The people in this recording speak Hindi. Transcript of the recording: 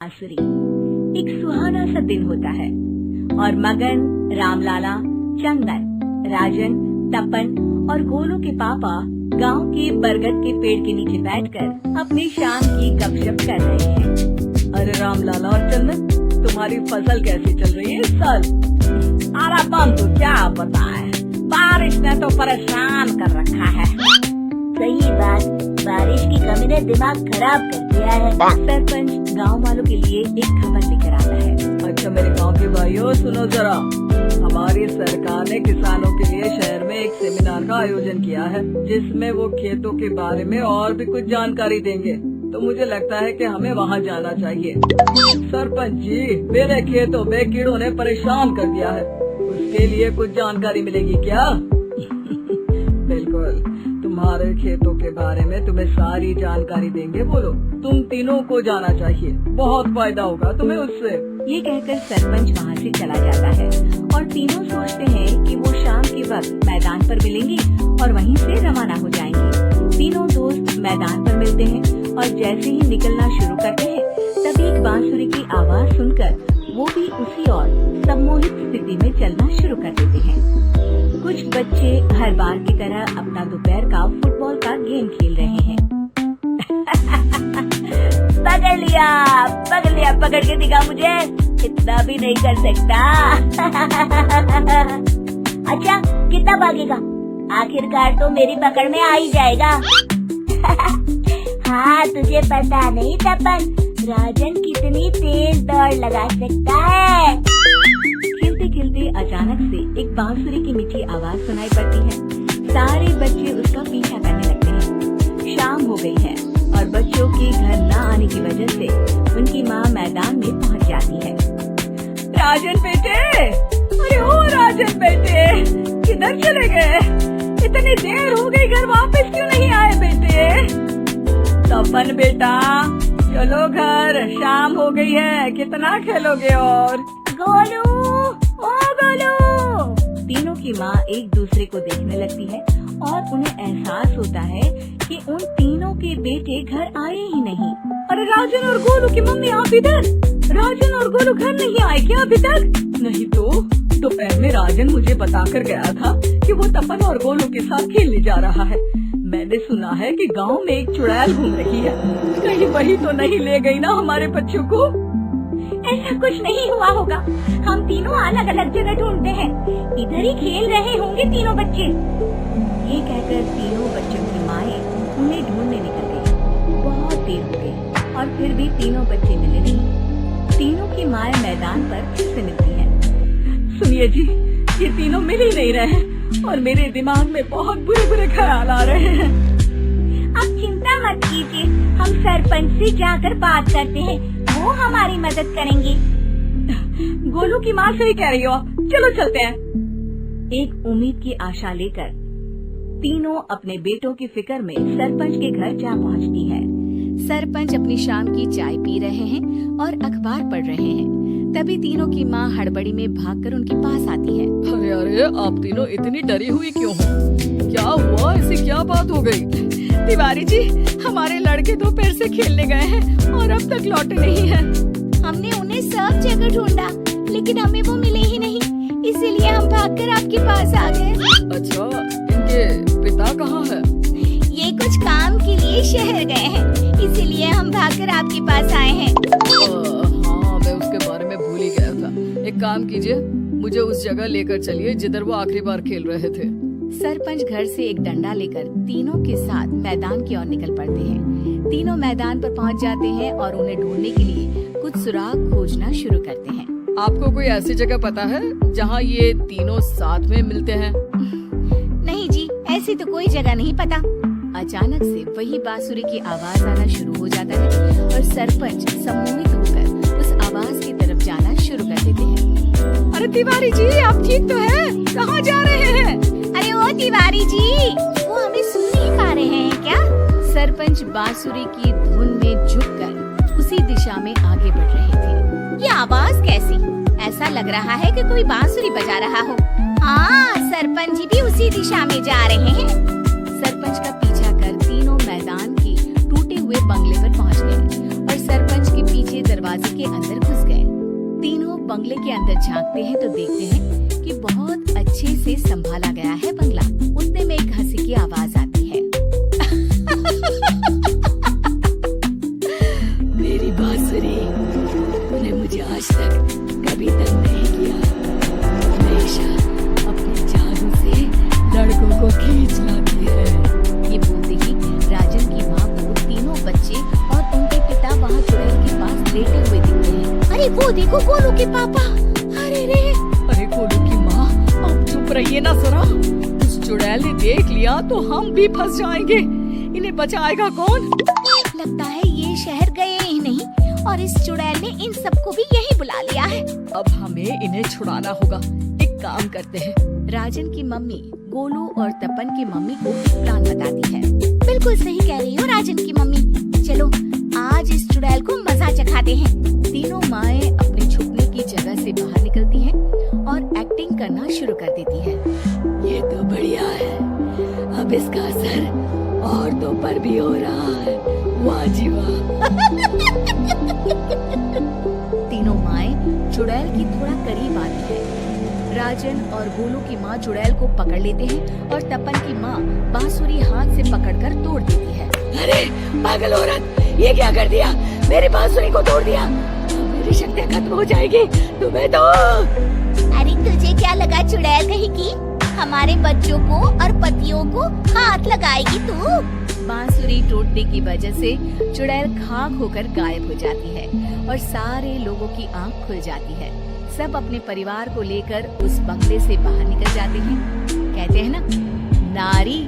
बांसुरी। एक सुहाना सा दिन होता है और मगन, रामलाला, चंदन, राजन, तपन और गोलू के पापा गांव के बरगद के पेड़ के नीचे बैठकर अपनी शाम की गपशप कर रहे हैं। अरे रामलाला और चंदन, तुम्हारी फसल कैसी चल रही है इस साल? अरे बंधु क्या बताए, बारिश ने तो परेशान कर रखा है। सही बात, बारिश की कमी ने दिमाग खराब कर दिया है। सरपंच गांव वालों के लिए एक खबर लेकर आता है। अच्छा मेरे गांव के भाइयों, सुनो जरा। हमारी सरकार ने किसानों के लिए शहर में एक सेमिनार का आयोजन किया है, जिसमें वो खेतों के बारे में और भी कुछ जानकारी देंगे। तो मुझे लगता है कि हमें वहाँ जाना चाहिए। सरपंच जी, मेरे खेतों में कीड़ों ने परेशान कर दिया है, उसके लिए कुछ जानकारी मिलेगी क्या? बिल्कुल, तुम्हारे खेतों के बारे में तुम्हें सारी जानकारी देंगे। बोलो, तुम तीनों को जाना चाहिए, बहुत फायदा होगा तुम्हें उससे। ये कहकर सरपंच वहाँ से चला जाता है और तीनों सोचते हैं कि वो शाम के वक्त मैदान पर मिलेंगे और वहीं से रवाना हो जाएंगे। तीनों दोस्त मैदान पर मिलते हैं और जैसे ही निकलना शुरू करते हैं तभी एक बांसुरी की आवाज सुनकर वो भी उसी ओर सम्मोहित स्थिति में चलना शुरू कर देते हैं। कुछ बच्चे हर बार की तरह अपना दोपहर का फुटबॉल का गेम खेल रहे हैं। पकड़ लिया, पकड़ के दिखा मुझे, इतना भी नहीं कर सकता। अच्छा, कितना भागेगा? आखिरकार तो मेरी पकड़ में आ ही जाएगा। हाँ, तुझे पता नहीं तपन, राजन कितनी तेज दौड़ लगा सकता है। खेलते खेलते अचानक से एक बांसुरी की मीठी आवाज सुनाई पड़ती है। सारे बच्चे उसका पीछा करने लगते हैं। शाम हो गई है और बच्चों के घर न आने की वजह से उनकी माँ मैदान में पहुँच जाती है। राजन बेटे, अरे ओ राजन बेटे, किधर चले गए? इतनी देर हो गई, घर वापस क्यों नहीं आए बेटे? तपन बेटा, चलो घर, शाम हो गई है, कितना खेलोगे? और गोलू, ओ गोलू। तीनों की माँ एक दूसरे को देखने लगती है और उन्हें एहसास होता है कि उन तीनों के बेटे घर आए ही नहीं। अरे राजन और गोलू की मम्मी, आप इधर? राजन और गोलू घर नहीं आए क्या अभी तक? नहीं तो दोपहर में राजन मुझे बताकर गया था कि वो तपन और गोलू के साथ खेलने जा रहा है। मैंने सुना है कि गांव में एक चुड़ैल घूम रही है, कहीं वही तो नहीं ले गई ना हमारे बच्चों को? ऐसा कुछ नहीं हुआ होगा, हम तीनों अलग अलग जगह ढूंढते हैं, इधर ही खेल रहे होंगे तीनों बच्चे। ये कहकर तीनों बच्चों की माएं उन्हें ढूंढने निकल गई। बहुत देर हो गई और फिर भी तीनों बच्चे मिले नहीं। तीनों की माएं मैदान पर फिर से मिलती हैं। सुनिए जी, ये तीनों मिल ही नहीं रहे और मेरे दिमाग में बहुत बुरे बुरे ख्याल आ रहे हैं। आप चिंता मत कीजिए, हम सरपंच से जाकर बात करते हैं, वो हमारी मदद करेंगे। गोलू की माँ सही कह रही हो, चलो चलते हैं। एक उम्मीद की आशा लेकर तीनों अपने बेटों की फिक्र में सरपंच के घर जा पहुंचती है। सरपंच अपनी शाम की चाय पी रहे हैं और अखबार पढ़ रहे हैं। तभी तीनों की माँ हड़बड़ी में भागकर उनके पास आती है। अरे अरे, आप तीनों इतनी डरी हुई क्यों हो? क्या हुआ? ऐसी क्या बात हो गई? तिवारी जी, हमारे लड़के दोपहर से खेलने गए हैं और अब तक लौटे नहीं हैं। हमने उन्हें सब जगह ढूंढा, लेकिन हमें वो मिले ही नहीं, इसीलिए हम भागकर आपके पास आ गए। अच्छा, इनके पिता कहाँ है? ये कुछ काम के लिए शहर गए हैं, इसीलिए हम भागकर आपके पास आए हैं। हाँ, मैं उसके बारे में भूल ही गया था। एक काम कीजिए, मुझे उस जगह लेकर चलिए जिधर वो आखिरी बार खेल रहे थे। सरपंच घर से एक डंडा लेकर तीनों के साथ मैदान की ओर निकल पड़ते हैं। तीनों मैदान पर पहुंच जाते हैं और उन्हें ढूंढने के लिए कुछ सुराग खोजना शुरू करते हैं। आपको कोई ऐसी जगह पता है जहाँ ये तीनों साथ में मिलते हैं? नहीं जी, ऐसी तो कोई जगह नहीं पता। अचानक से वही बांसुरी की आवाज आना शुरू हो जाता है और सरपंच सम्मोहित होकर उस आवाज की तरफ जाना शुरू कर देते हैं। अरे तिवारी जी, आप ठीक तो हैं? कहाँ जा रहे हैं? अरे ओ तिवारी जी, वो हमें सुन नहीं पा रहे हैं क्या? सरपंच बांसुरी की धुन में झुककर उसी दिशा में आगे बढ़ रहे थे। ये आवाज कैसी? ऐसा लग रहा है कि कोई बांसुरी बजा रहा हो। हाँ, सरपंच जी भी उसी दिशा में जा रहे हैं। सरपंच का पीछा कर तीनों मैदान के टूटे हुए बंगले पर पहुंच गए और सरपंच के पीछे दरवाजे के अंदर घुस गए। तीनों बंगले के अंदर झांकते हैं तो देखते हैं कि बहुत अच्छे से संभाला गया है बंगला। उतने में एक हंसी की आवाज आती है। मेरी बांसुरी, तूने मुझे आज तक कभी तंग नहीं किया। हमेशा अपने जादू से लड़कों को खींच लाती है। ये बोलते ही राजन की माँ को तीनों बच्चे और उनके पिता वहाँ चुड़ैल के पास लेटे हुए दिखते हैं। अरे वो देखो गोलू के पापा। अरे रे, अरे गोलू की माँ, अब चुप रहिए ना जरा। उस चुड़ैल ने देख लिया तो हम भी फंस जाएंगे। इन्हें बचाएगा कौन? लगता है ये शहर गए ही नहीं और इस चुड़ैल ने इन सबको भी यही बुला लिया है। अब हमें इन्हें छुड़ाना होगा। एक काम करते हैं। राजन की मम्मी गोलू और तपन की मम्मी को एक प्लान बताती है। बिल्कुल सही कह रही हो राजन की मम्मी। चलो आज इस चुड़ैल को मजा चखाते हैं। तीनों माएं अपने छुपने की जगह से बाहर निकलती हैं और एक्टिंग करना शुरू कर देती हैं। ये तो बढ़िया है। अब इसका असर औरतों पर भी हो रहा है। वाह जी वाह। तीनों माएं चुड़ैल की थोड़ा करीब आती है। राजन और गोलू की माँ चुड़ैल को पकड़ लेते हैं और तपन की माँ बांसुरी हाथ से पकड़कर तोड़ देती है। अरे पागल औरत, ये क्या कर दिया? मेरी बांसुरी को तोड़ दिया। मेरी शक्तियाँ खत्म हो जाएगी। तुम्हें तो अरे तुझे क्या लगा चुड़ैल कहेगी हमारे बच्चों को और पतियों को हाथ लगाएगी तू? बांसुरी टूटने की वजह से चुड़ैल खाक होकर गायब हो जाती है और सारे लोगों की आंख खुल जाती है। सब अपने परिवार को लेकर उस बंगले से बाहर निकल जाते हैं। कहते हैं ना, नारी